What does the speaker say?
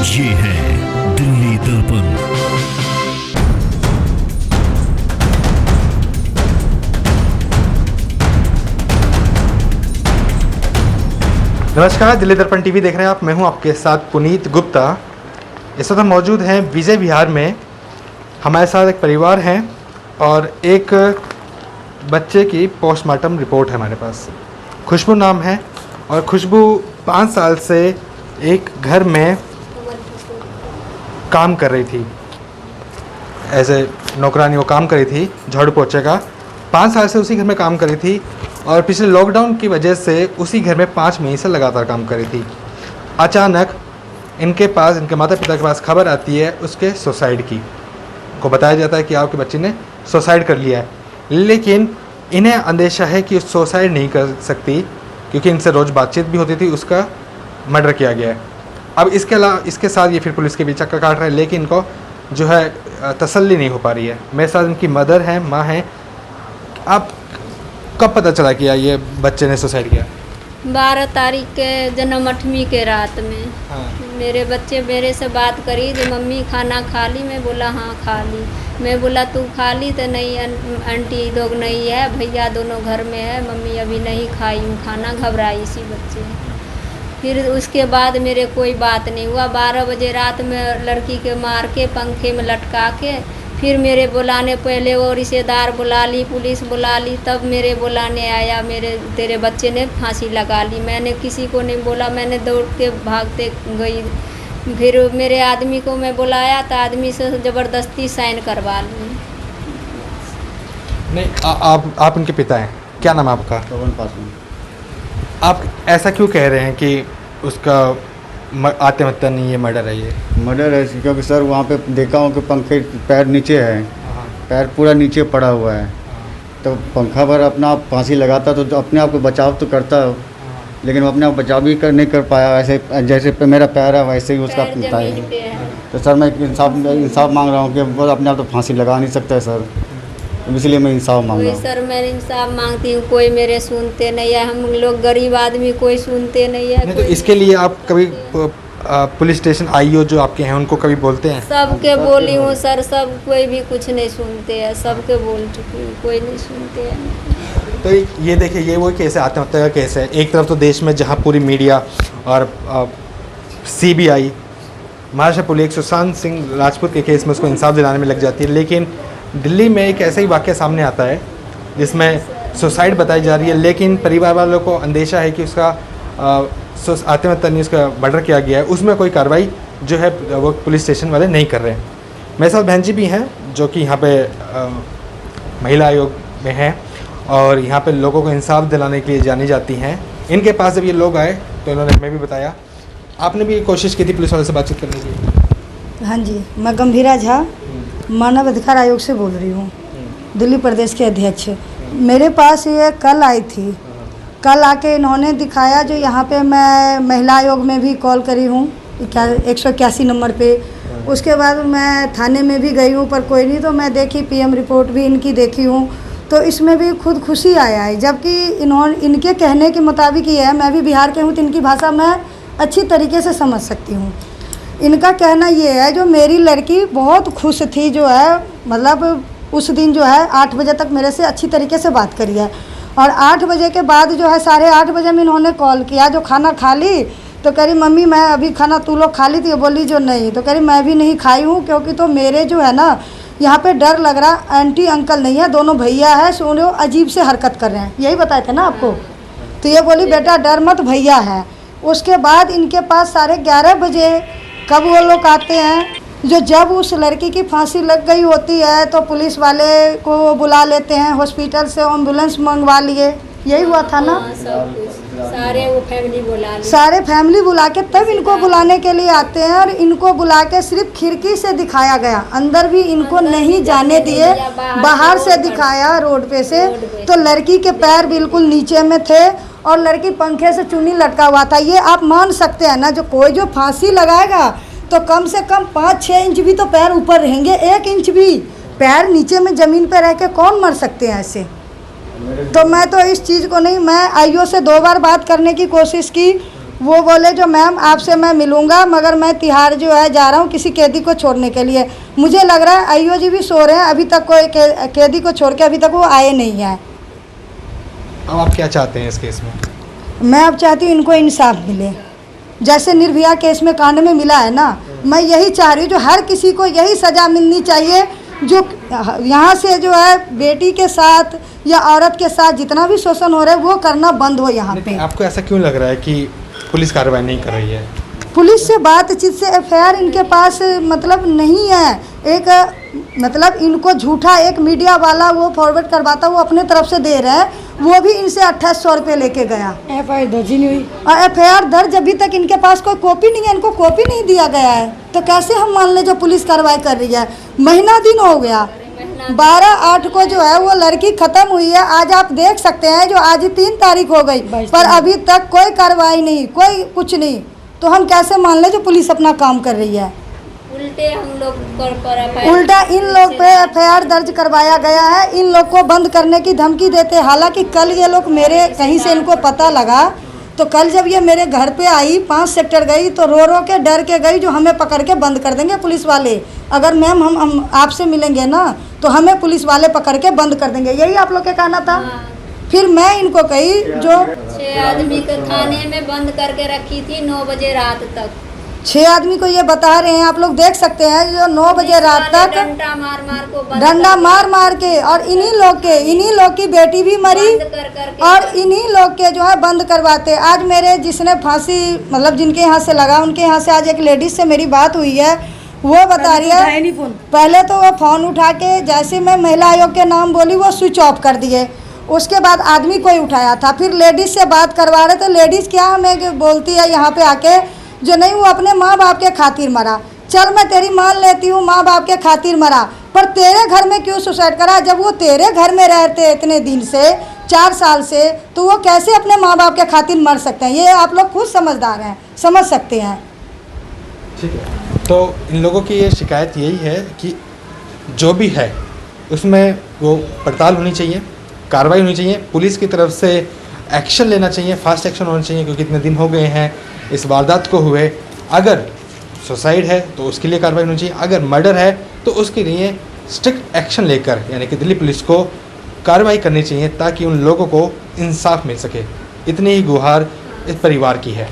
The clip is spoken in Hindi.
ये है दिल्ली दर्पण। नमस्कार, दिल्ली दर्पण टीवी देख रहे हैं आप। मैं हूं आपके साथ पुनीत गुप्ता। इस वक्त हम मौजूद हैं विजय विहार में। हमारे साथ एक परिवार है और एक बच्चे की पोस्टमार्टम रिपोर्ट है हमारे पास। खुशबू नाम है और खुशबू 5 साल से एक घर में काम कर रही थी। एज ए नौकरानी वो काम कर रही थी, झाड़ू पोछे का। 5 साल से उसी घर में काम कर रही थी और पिछले लॉकडाउन की वजह से उसी घर में 5 महीने से लगातार काम कर रही थी। अचानक इनके पास, इनके माता पिता के पास खबर आती है उसके सुसाइड की। को बताया जाता है कि आपके बच्चे ने सुसाइड कर लिया है, लेकिन इन्हें अंदेशा है कि सुसाइड नहीं कर सकती क्योंकि इनसे रोज़ बातचीत भी होती थी। उसका मर्डर किया गया है। अब इसके अलावा इसके साथ ये फिर पुलिस के भी चक्कर काट रहा है, लेकिन इनको जो है तसल्ली नहीं हो पा रही है। मेरे साथ इनकी मदर है, माँ है। आप कब पता चला कि ये बच्चे ने सुसाइड किया? 12 तारीख के जन्माष्टमी के रात में। हाँ। मेरे बच्चे मेरे से बात करी जो मम्मी खाना खा ली। मैं बोला हाँ खा ली। मैं बोला तू खा ली? तो नहीं आंटी लोग नहीं है, भैया दोनों घर में है, मम्मी अभी नहीं खाई हूँ खाना। घबराई इसी बच्चे। फिर उसके बाद मेरे कोई बात नहीं हुआ। 12 बजे रात में लड़की के मार के पंखे में लटका के फिर मेरे बुलाने पहले वो रिश्तेदार बुला ली, पुलिस बुला ली, तब मेरे बुलाने आया। तेरे बच्चे ने फांसी लगा ली। मैंने किसी को नहीं बोला, मैंने दौड़ के भागते गई। फिर मेरे आदमी को मैं बुलाया तो आदमी से ज़बरदस्ती साइन करवा ली। नहीं, आप उनके पिता हैं। क्या नाम है आपका? पवन पासवान। आप ऐसा क्यों कह रहे हैं कि उसका आत्महत्या नहीं, ये मर्डर है? ये मर्डर है क्योंकि सर वहाँ पे देखा हूँ कि पंखे पैर नीचे है, पैर पूरा नीचे पड़ा हुआ है। तो पंखा भर अपना आप फांसी लगाता तो अपने आप को बचाव तो करता, लेकिन वो अपने आप बचाव भी नहीं कर पाया। ऐसे जैसे मेरा पैर है वैसे ही उसका पिता है। तो सर मैं इंसाफ मांग रहा हूँ कि वो अपने आप तो फांसी लगा नहीं सकता है सर, इसलिए मैं इंसाफ मांग रहा हूँ। सर मैं इंसाफ मांगती हूँ, कोई मेरे सुनते नहीं है। हम लोग गरीब आदमी, कोई सुनते नहीं है। नहीं, तो इसके लिए आप कभी पुलिस स्टेशन आई हो जो आपके हैं, उनको कभी बोलते हैं? सबके बोली हूँ सर, सब कोई भी कुछ नहीं सुनते हैं। सबके बोल चुकी हूँ, कोई नहीं सुनते हैं। तो ये देखिए, ये वो केस है, आत्महत्या का केस है। एक तरफ तो देश में जहाँ पूरी मीडिया और CBI, महाराष्ट्र पुलिस सुशांत सिंह राजपूत के केस में उसको इंसाफ दिलाने में लग जाती है, लेकिन दिल्ली में एक ऐसा ही वाक़या सामने आता है जिसमें सुसाइड बताई जा रही है, लेकिन परिवार वालों को अंदेशा है कि उसका आत्महत्या नहीं, उसका मर्डर किया गया है। उसमें कोई कार्रवाई जो है वो पुलिस स्टेशन वाले नहीं कर रहे हैं। मेरे साथ बहन जी भी हैं जो कि यहाँ पे महिला आयोग में हैं और यहाँ पे लोगों को इंसाफ दिलाने के लिए जानी जाती हैं। इनके पास जब ये लोग आए तो इन्होंने हमें भी बताया। आपने भी कोशिश की थी पुलिस वाले से बातचीत करने की? हाँ जी, मैं गंभीरा झा मानव अधिकार आयोग से बोल रही हूँ, दिल्ली प्रदेश के अध्यक्ष। मेरे पास ये कल आई थी। कल आके इन्होंने दिखाया जो यहाँ पे मैं महिला आयोग में भी कॉल करी हूँ 181 नंबर पे। उसके बाद मैं थाने में भी गई हूँ पर कोई नहीं। तो मैं देखी PM रिपोर्ट भी इनकी देखी हूँ, तो इसमें भी खुद खुशी आया है। जबकि इनके कहने के मुताबिक ये है, मैं भी बिहार के हूँ तो इनकी भाषा मैं अच्छी तरीके से समझ सकती हूँ। इनका कहना ये है जो मेरी लड़की बहुत खुश थी, जो है मतलब उस दिन जो है 8 बजे तक मेरे से अच्छी तरीके से बात करी है। और 8 बजे के बाद जो है 8:30 बजे में इन्होंने कॉल किया जो खाना खा ली। तो कह रही मम्मी मैं अभी खाना तू लोग खा ली थी? बोली जो नहीं। तो कह रही मैं भी नहीं खाई हूँ क्योंकि तो मेरे जो है ना यहाँ पे डर लग रहा। आंटी अंकल नहीं है, दोनों भैया है, सुनो अजीब से हरकत कर रहे हैं। यही बताए थे ना आपको? तो ये बोली बेटा डर मत, भैया है। उसके बाद इनके पास 11:30 बजे कब वो लोग आते हैं जो जब उस लड़की की फांसी लग गई होती है तो पुलिस वाले को बुला लेते हैं, हॉस्पिटल से एम्बुलेंस मंगवा लिए। यही हुआ था ना? सारे वो फैमिली बुला लिए। सारे फैमिली बुला के तब इनको बुलाने के लिए आते हैं और इनको बुला के सिर्फ खिड़की से दिखाया गया, अंदर भी इनको नहीं जाने दिए, बाहर से दिखाया रोड पे से। तो लड़की के पैर बिल्कुल नीचे में थे और लड़की पंखे से चुन्नी लटका हुआ था। ये आप मान सकते हैं ना, जो कोई जो फांसी लगाएगा तो कम से कम 5-6 इंच भी तो पैर ऊपर रहेंगे। 1 इंच भी पैर नीचे में ज़मीन पे रह के कौन मर सकते हैं ऐसे? तो मैं तो इस चीज़ को नहीं, मैं आईओ से 2 बार बात करने की कोशिश की, वो बोले जो मैम आपसे मैं मिलूँगा, मगर मैं तिहाड़ जो है जा रहा हूँ किसी कैदी को छोड़ने के लिए। मुझे लग रहा है आईओजी भी सो रहे हैं, अभी तक कोई कैदी को छोड़ के अभी तक वो आए नहीं हैं। अब आप क्या चाहते हैं इस केस में? मैं अब चाहती हूँ इनको इंसाफ मिले, जैसे निर्भया केस में कांड में मिला है ना, मैं यही चाह रही हूँ जो हर किसी को यही सज़ा मिलनी चाहिए। जो यहाँ से जो है बेटी के साथ या औरत के साथ जितना भी शोषण हो रहा है वो करना बंद हो यहाँ पे। आपको ऐसा क्यों लग रहा है कि पुलिस कार्रवाई नहीं कर रही है? पुलिस से बातचीत से एफआईआर इनके पास मतलब नहीं है। एक मतलब इनको झूठा एक मीडिया वाला वो फॉरवर्ड करवाता, वो अपने तरफ से दे रहे हैं, वो भी इनसे 2800 रुपये लेके गया। एफआईआर दर्ज ही नहीं हुई, और एफआईआर दर्ज अभी तक इनके पास कोई कॉपी नहीं है, इनको कॉपी नहीं दिया गया है। तो कैसे हम मान लें जो पुलिस कार्रवाई कर रही है? महीना दिन हो गया, 12/8 को जो है वो लड़की ख़त्म हुई है। आज आप देख सकते हैं जो आज 3 तारीख हो गई, पर अभी तक कोई कार्रवाई नहीं, कोई कुछ नहीं। तो हम कैसे मान लें जो पुलिस अपना काम कर रही है? उल्टे हम लोग उल्टा इन लोग पे एफआईआर दर्ज करवाया गया है, इन लोग को बंद करने की धमकी देते। हालांकि कल ये लोग मेरे कहीं से इनको पता लगा, तो कल जब ये मेरे घर पे आई 5 सेक्टर गई तो रो रो के डर के गई जो हमें पकड़ के बंद कर देंगे पुलिस वाले। अगर मैम हम आपसे मिलेंगे ना तो हमें पुलिस वाले पकड़ के बंद कर देंगे, यही आप लोग का कहना था। फिर मैं इनको कही जो 6 आदमी को थाने में बंद करके रखी थी 9 बजे रात तक। 6 आदमी को ये बता रहे हैं, आप लोग देख सकते हैं जो 9 बजे रात तक डंडा मार मार के, और इन्हीं लोग की बेटी भी मरी और इन्हीं लोग के जो है बंद करवाते। आज मेरे जिसने फांसी मतलब जिनके यहाँ से लगा उनके यहाँ से आज एक लेडीज से मेरी बात हुई है, वो बता रही है पहले तो वो फ़ोन उठा के जैसे मैं महिला आयोग के नाम बोली वो स्विच ऑफ कर दिए, उसके बाद आदमी कोई उठाया था, फिर लेडीज़ से बात करवा रहे तो लेडीज़ क्या हमें बोलती है यहाँ पे आके जो नहीं वो अपने माँ बाप के खातिर मरा। चल मैं तेरी मान लेती हूँ माँ बाप के खातिर मरा, पर तेरे घर में क्यों सुसाइड करा? जब वो तेरे घर में रहते इतने दिन से 4 साल से, तो वो कैसे अपने माँ बाप के खातिर मर सकते हैं? ये आप लोग खुद समझदार हैं, समझ सकते हैं। ठीक है, तो इन लोगों की ये शिकायत यही है कि जो भी है उसमें वो पड़ताल होनी चाहिए, कार्रवाई होनी चाहिए, पुलिस की तरफ से एक्शन लेना चाहिए, फास्ट एक्शन होना चाहिए, क्योंकि इतने दिन हो गए हैं इस वारदात को हुए। अगर सुसाइड है तो उसके लिए कार्रवाई होनी चाहिए, अगर मर्डर है तो उसके लिए स्ट्रिक्ट एक्शन लेकर यानी कि दिल्ली पुलिस को कार्रवाई करनी चाहिए ताकि उन लोगों को इंसाफ मिल सके। इतनी ही गुहार इस परिवार की है।